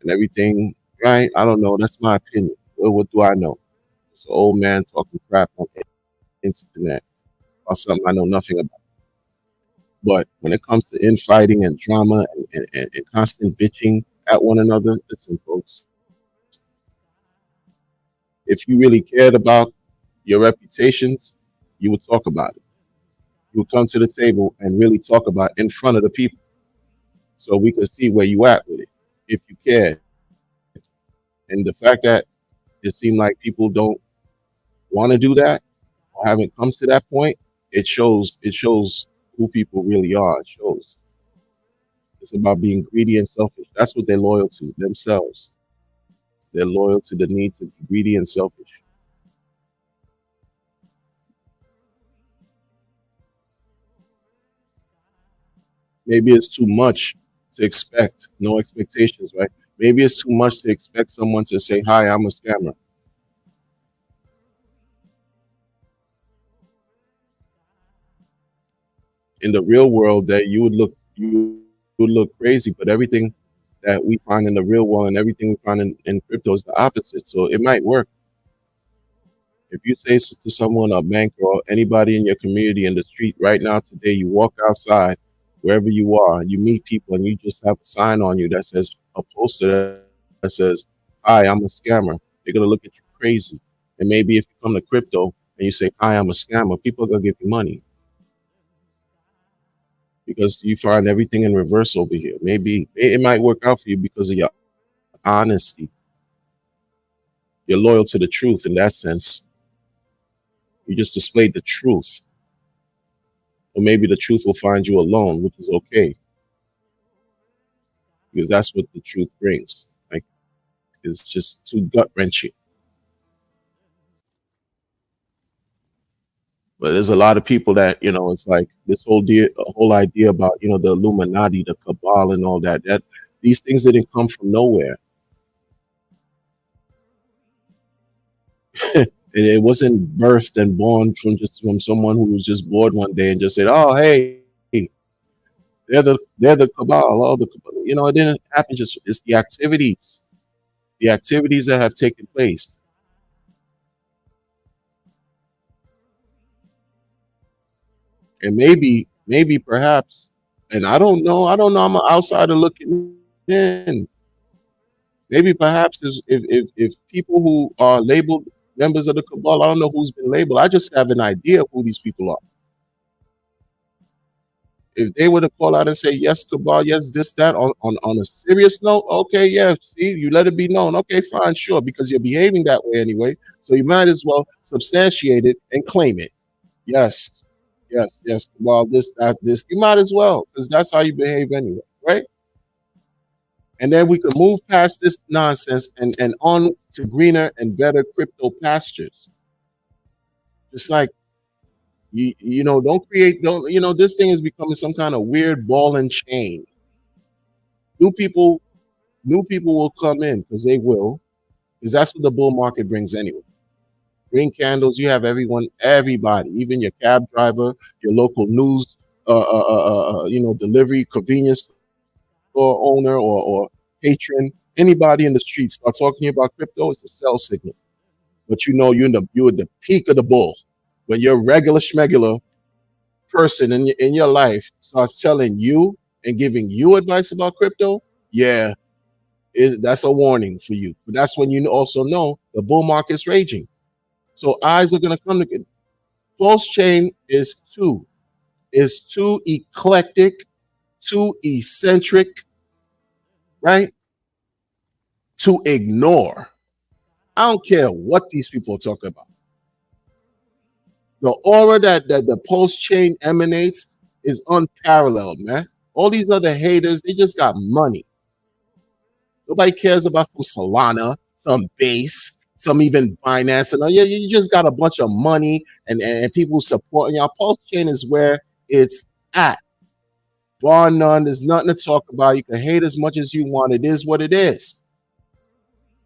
A: and everything. Right? I don't know. That's my opinion. What do I know? It's an old man talking crap on the internet about something I know nothing about. But when it comes to infighting and drama and constant bitching at one another, listen, folks, if you really cared about your reputations, you would talk about it. You would come to the table and really talk about it in front of the people so we could see where you at with it if you cared. And the fact that it seemed like people don't want to do that or haven't come to that point, it shows who people really are. It shows it's about being greedy and selfish. That's what they're loyal to themselves. They're loyal to the need to be greedy and selfish. Maybe it's too much to expect, no expectations, right? Maybe it's too much to expect someone to say, "Hi, I'm a scammer." In the real world, that you would look crazy, but everything that we find in the real world and everything we find in crypto is the opposite. So it might work. If you say to someone, a banker or anybody in your community in the street right now today, you walk outside, wherever you are, you meet people and you just have a sign on you that says, a poster that says, "Hi, I'm a scammer." They're gonna look at you crazy. And maybe if you come to crypto and you say, "Hi, I'm a scammer," people are gonna give you money because you find everything in reverse over here. Maybe it might work out for you because of your honesty. You're loyal to the truth in that sense. You just displayed the truth. Or maybe the truth will find you alone, which is okay because that's what the truth brings. Like, it's just too gut wrenching. But there's a lot of people that, it's like this whole idea about, the Illuminati, the cabal, and all that. That these things didn't come from nowhere, and it wasn't birthed and born from someone who was just bored one day and just said, "Oh, hey, they're the cabal." Oh, the cabal. It didn't happen. Just it's the activities that have taken place, and maybe perhaps, and I don't know. I don't know. I'm an outsider looking in. Maybe perhaps if people who are labeled members of the cabal, I don't know who's been labeled. I just have an idea of who these people are. If they were to call out and say, "Yes, cabal, yes, this, that," on a serious note, okay, yeah, see, you let it be known. Okay, fine, sure, because you're behaving that way anyway. So you might as well substantiate it and claim it. Yes, yes, yes, cabal, this, that, this. You might as well, because that's how you behave anyway, right? And then we could move past this nonsense and on to greener and better crypto pastures. Just like don't this thing is becoming some kind of weird ball and chain. New people, new people will come in because they will, because that's what the bull market brings anyway. Green candles, you have everybody, even your cab driver, your local news delivery convenience store owner or patron, anybody in the street start talking to you about crypto, it's a sell signal. But you're at the peak of the bull. When your regular schmegular person in your life starts telling you and giving you advice about crypto, yeah, that's a warning for you. But that's when you also know the bull market's raging. So eyes are gonna come to Pulse Chain is too eclectic, too eccentric, right? To ignore. I don't care what these people are talking about. The aura that the Pulse Chain emanates is unparalleled, man. All these other haters, they just got money. Nobody cares about some Solana, some Base, some even Binance. And yeah, you just got a bunch of money and people supporting y'all. Pulse Chain is where it's at. Bar none. There's nothing to talk about. You can hate as much as you want. It is what it is.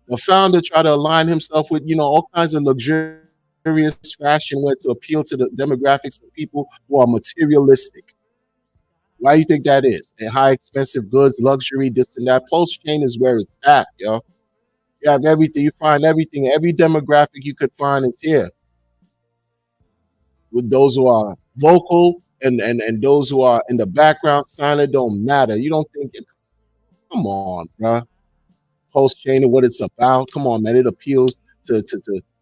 A: The founder tried to align himself with, all kinds of luxurious fashion wear to appeal to the demographics of people who are materialistic. Why do you think that is? And high expensive goods, luxury, this and that. Pulse Chain is where it's at, yo. You have everything. You find everything. Every demographic you could find is here. With those who are vocal and those who are in the background, silent, don't matter. You don't think it. Come on, bro. Pulse Chain and what it's about. Come on, man. It appeals to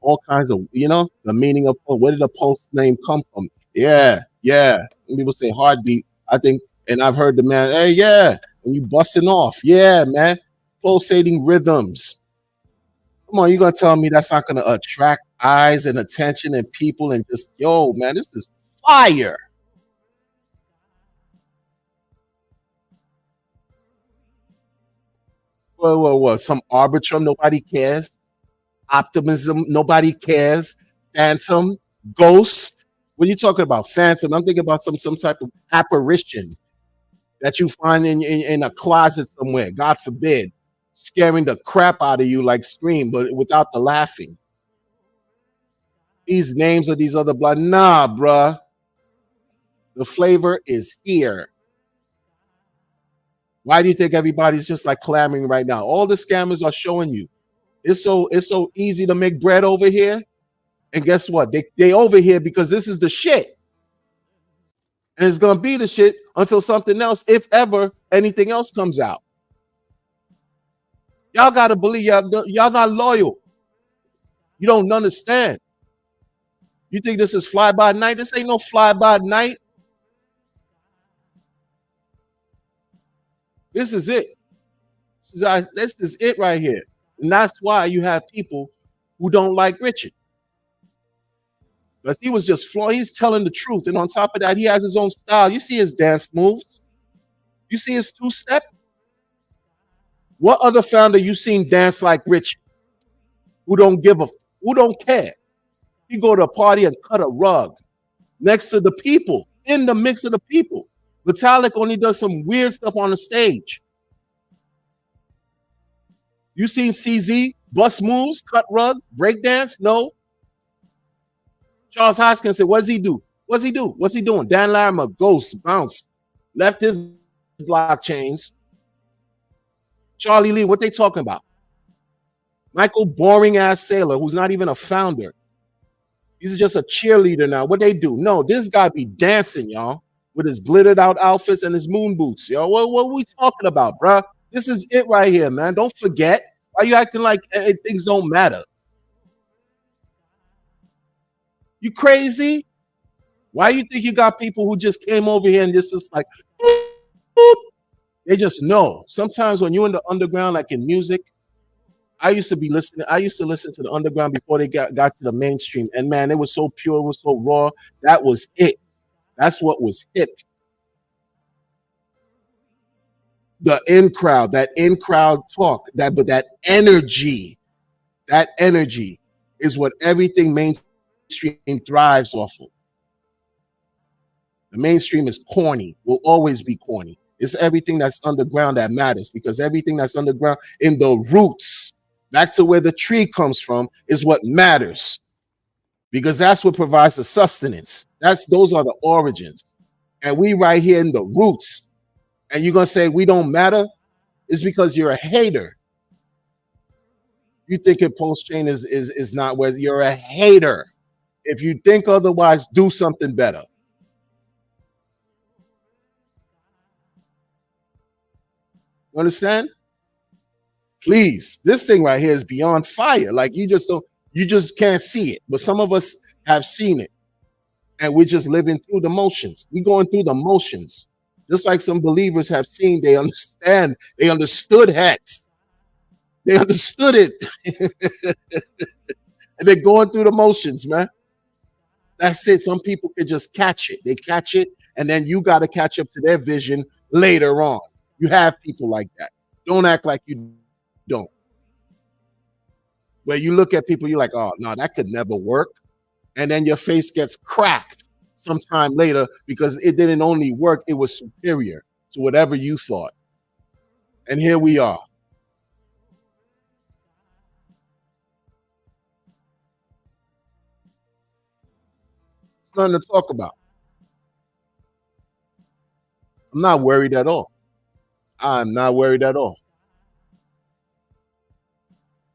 A: all kinds of, the meaning of where did the Pulse name come from? Yeah. When people say heartbeat, I think, and I've heard the man, hey, yeah, and you busting off. Yeah, man. Pulsating rhythms. Come on, you're going to tell me that's not going to attract eyes and attention and people and just, yo, man, this is fire. What? Some Arbitrum, nobody cares. Optimism, nobody cares. Phantom, Ghost. When you're talking about Phantom, I'm thinking about some type of apparition that you find in a closet somewhere, God forbid, scaring the crap out of you like Scream, but without the laughing. These names of these other blood, nah, bruh. The flavor is here. Why do you think everybody's just like clamoring right now? All the scammers are showing you. It's so easy to make bread over here. And guess what? They over here because this is the shit. And it's gonna be the shit until something else, if ever anything else comes out. Y'all gotta believe y'all not loyal. You don't understand. You think this is fly by night? This ain't no fly by night. This is it. This is it right here. And that's why you have people who don't like Richard. Because he was just flawed. He's telling the truth. And on top of that, he has his own style. You see his dance moves. You see his two-step. What other founder you seen dance like Richard? Who don't care? He go to a party and cut a rug next to the people, in the mix of the people. Vitalik only does some weird stuff on the stage. You seen CZ bust moves, cut rugs, break dance? No. Charles Hoskins said, what's he do? What's he doing? Dan Larimer, ghost, bounce, left his blockchains. Charlie Lee, what they talking about? Michael, boring ass sailor, who's not even a founder. He's just a cheerleader now. What they do? No, this guy be dancing, y'all, with his glittered out outfits and his moon boots, yo. What are we talking about, bruh? This is it right here, man. Don't forget. Why you acting like things don't matter? You crazy? Why you think you got people who just came over here and just like, boop, boop? They just know. Sometimes when you're in the underground, like in music, I used to listen to the underground before they got to the mainstream. And man, it was so pure, it was so raw. That was it. That's what was hip. The that in crowd talk, but that energy is what everything mainstream thrives off of. The mainstream is corny, will always be corny. It's everything that's underground that matters, because everything that's underground in the roots, back to where the tree comes from, is what matters, because that's what provides the sustenance. Those are the origins. and we right here in the roots, and you're gonna say we don't matter? It's because you're a hater. You think it post chain is not where you're a hater. If you think otherwise, do something better. You understand? Please, this thing right here is beyond fire. Like you just don't, you just can't see it. But some of us have seen it, and we're just living through the motions. We're going through the motions, just like some believers have seen. They understand. They understood Hex. They understood it, and they're going through the motions, man. That's it. Some people can just catch it. They catch it, and then you got to catch up to their vision later on. You have people like that. Don't act like you don't. Where you look at people, you're like, oh no, that could never work. And then your face gets cracked sometime later because it didn't only work, it was superior to whatever you thought. And here we are. It's nothing to talk about. I'm not worried at all. I'm not worried at all.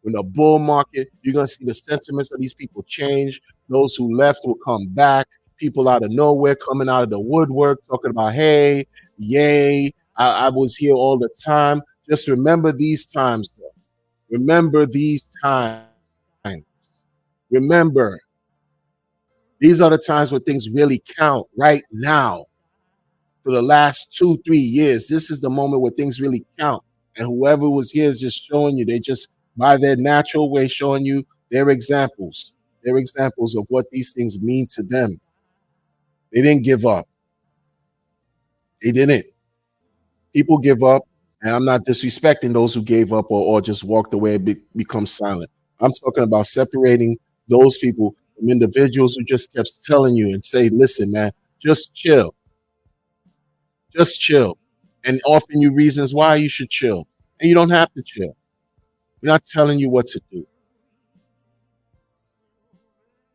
A: In the bull market, you're going to see the sentiments of these people change. Those who left will come back. People out of nowhere coming out of the woodwork talking about, hey, yay, I was here all the time. Just remember these times, though. Remember these times. Remember, these are the times where things really count right now. For the last 2-3 years, this is the moment where things really count. And whoever was here is just showing you, they just by their natural way showing you their examples. They're examples of what these things mean to them. They didn't give up. They didn't. People give up, and I'm not disrespecting those who gave up or just walked away and become silent. I'm talking about separating those people from individuals who just kept telling you and say, listen, man, just chill. Just chill. And offering you reasons why you should chill. And you don't have to chill. We're not telling you what to do.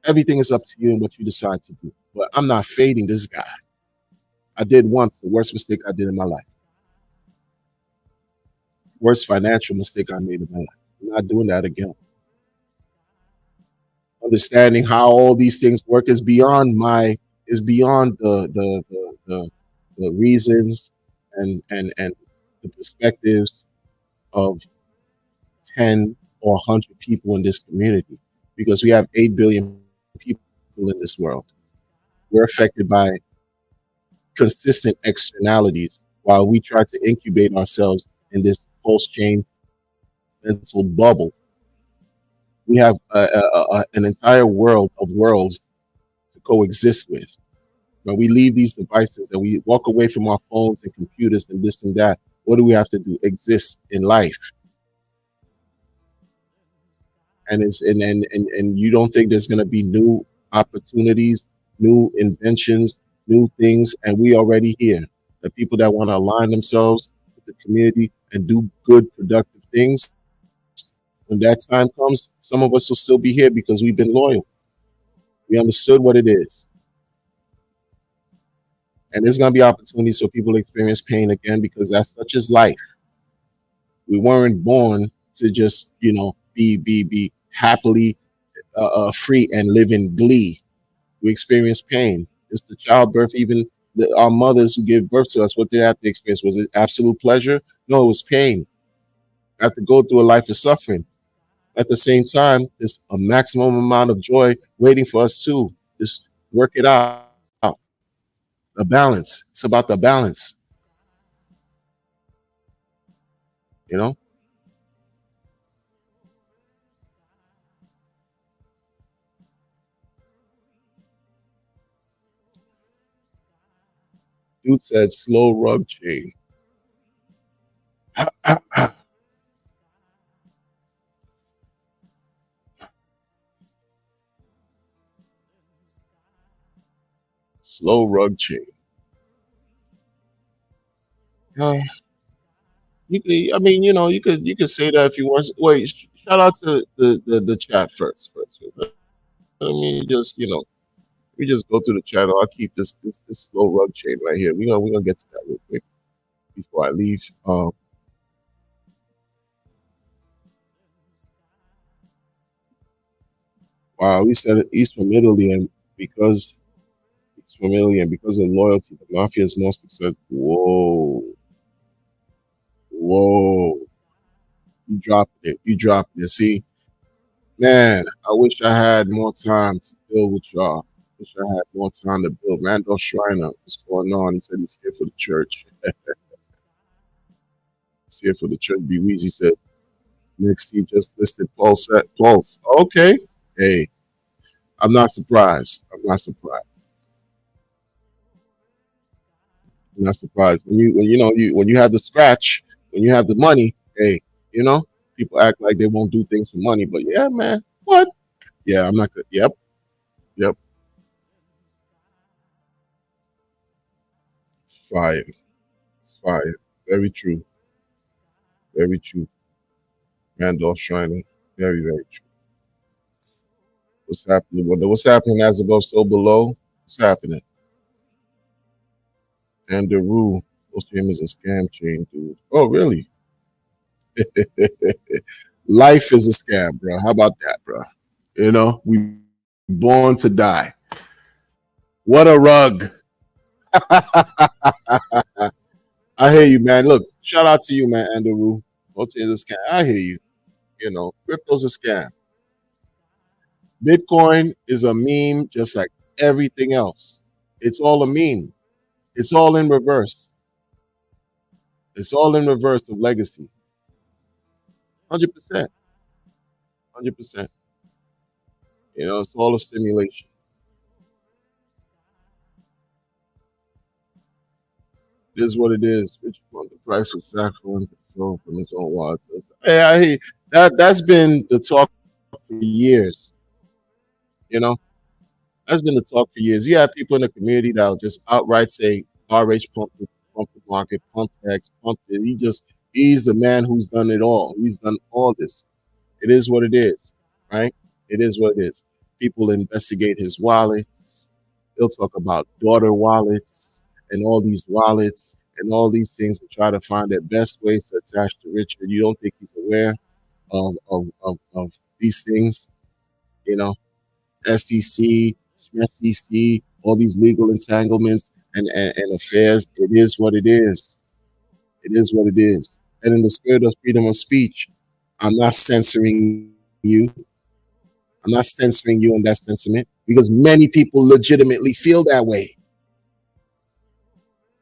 A: Everything is up to you and what you decide to do. But I'm not fading this guy. I did once the worst mistake I did in my life. Worst financial mistake I made in my life. I'm not doing that again. Understanding how all these things work is beyond the reasons and the perspectives of 10 or 100 people in this community, because we have 8 billion people in this world. We're affected by consistent externalities while we try to incubate ourselves in this pulse chain mental bubble. We have an entire world of worlds to coexist with. When we leave these devices and we walk away from our phones and computers and this and that, what do we have to do? Exist in life. And you don't think there's going to be new opportunities, new inventions, new things, and we already here. The people that want to align themselves with the community and do good, productive things, when that time comes, some of us will still be here because we've been loyal. We understood what it is. And there's going to be opportunities for people to experience pain again because that's such as life. We weren't born to just, be happily free and live in glee. We experience pain. It's the childbirth, even our mothers who gave birth to us, what they have to experience. Was it absolute pleasure? No, it was pain. I have to go through a life of suffering. At the same time, there's a maximum amount of joy waiting for us too. Just work it out. The balance. It's about the balance. You know? Dude said slow rug chain. Slow rug chain. Uh, you could say that if you want. Wait, shout out to the chat first. Let me just, We just go through the channel. I'll keep this slow rug chain right here. We're gonna get to that real quick before I leave. Wow, we said he's from Italy, and because he's from Italy and because of loyalty, the mafia is most successful. Whoa, whoa, you dropped it. You dropped it. See, man, I wish I had more time to build with y'all. Wish I had more time to build. Randolph Schreiner, what's going on? He said he's here for the church. He's here for the church. B. Weezy said, next he just listed Pulse. Pulse. Okay. Hey, I'm not surprised. I'm not surprised. I'm not surprised. When you have the scratch, when you have the money, hey, you know, people act like they won't do things for money. But yeah, man. What? Yeah, I'm not good. Yep. Yep. Fire. Fire. Very true. Very true. Randolph Schreiner. Very, very true. What's happening? What's happening as above, so below? What's happening? And the rule. Post game is a scam chain, dude. Oh, really? Life is a scam, bro. How about that, bro? We born to die. What a rug. I hear you, man. Look, shout out to you, man, Andrew. Post game is a scam. I hear you. Crypto's a scam. Bitcoin is a meme just like everything else. It's all a meme. It's all in reverse. It's all in reverse of legacy. 100%. 100%. It's all a simulation. It is what it is. Rich want the price for saffron so from his own wallet. Hey, I hear that's been the talk for years. You know, that's been the talk for years. You have people in the community that'll just outright say RH pump the market, pump X, pump it. He's the man who's done it all. He's done all this. It is what it is, right? It is what it is. People investigate his wallets. They'll talk about daughter wallets and all these wallets and all these things and try to find their best ways to attach to Richard. You don't think he's aware of these things, you know, SEC, SEC, all these legal entanglements and affairs. It is what it is. It is what it is. And in the spirit of freedom of speech, I'm not censoring you. I'm not censoring you in that sentiment because many people legitimately feel that way.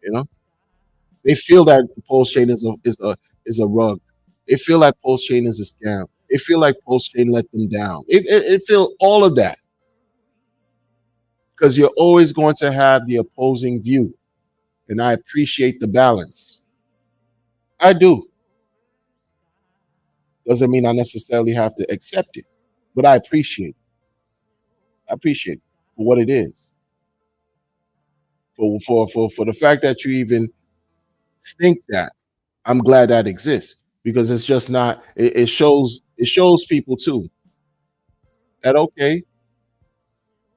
A: You know, they feel that Pulse Chain is a rug. They feel like Pulse Chain is a scam. They feel like Pulse Chain let them down. It feel all of that because you're always going to have the opposing view, and I appreciate the balance. I do. Doesn't mean I necessarily have to accept it, but I appreciate it. I appreciate it for what it is. For the fact that you even think that, I'm glad that exists because it's just not. It shows people too that okay,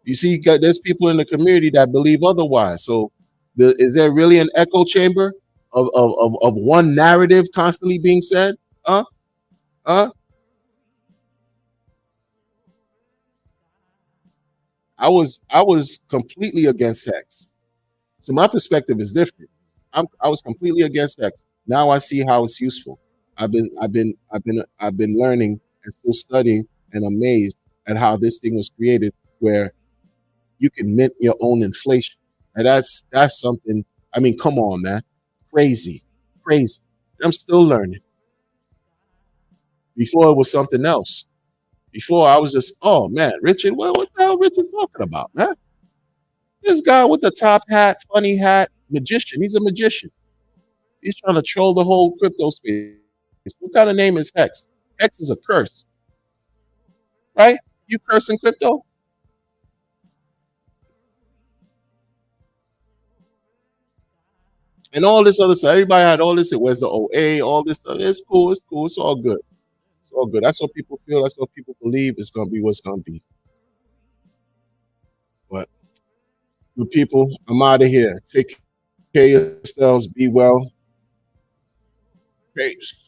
A: you see, there's people in the community that believe otherwise. So, is there really an echo chamber of one narrative constantly being said? Huh? Huh? I was completely against Hex. So my perspective is different. I was completely against X. Now I see how it's useful. I've been learning and still studying and amazed at how this thing was created, where you can mint your own inflation, and that's something. I mean, come on, man, crazy, crazy. I'm still learning. Before it was something else. Before I was just, oh man, Richard, what the hell Richard talking about, man? This guy with the top hat, funny hat, magician. He's a magician. He's trying to troll the whole crypto space. What kind of name is Hex? Hex is a curse, right? You cursing crypto? And all this other stuff. Everybody had all this. It was the OA, all this stuff. It's cool. It's cool. It's all good. It's all good. That's what people feel. That's what people believe. It's gonna be what's gonna be. But The people, I'm out of here. Take care of yourselves. Be well. Peace.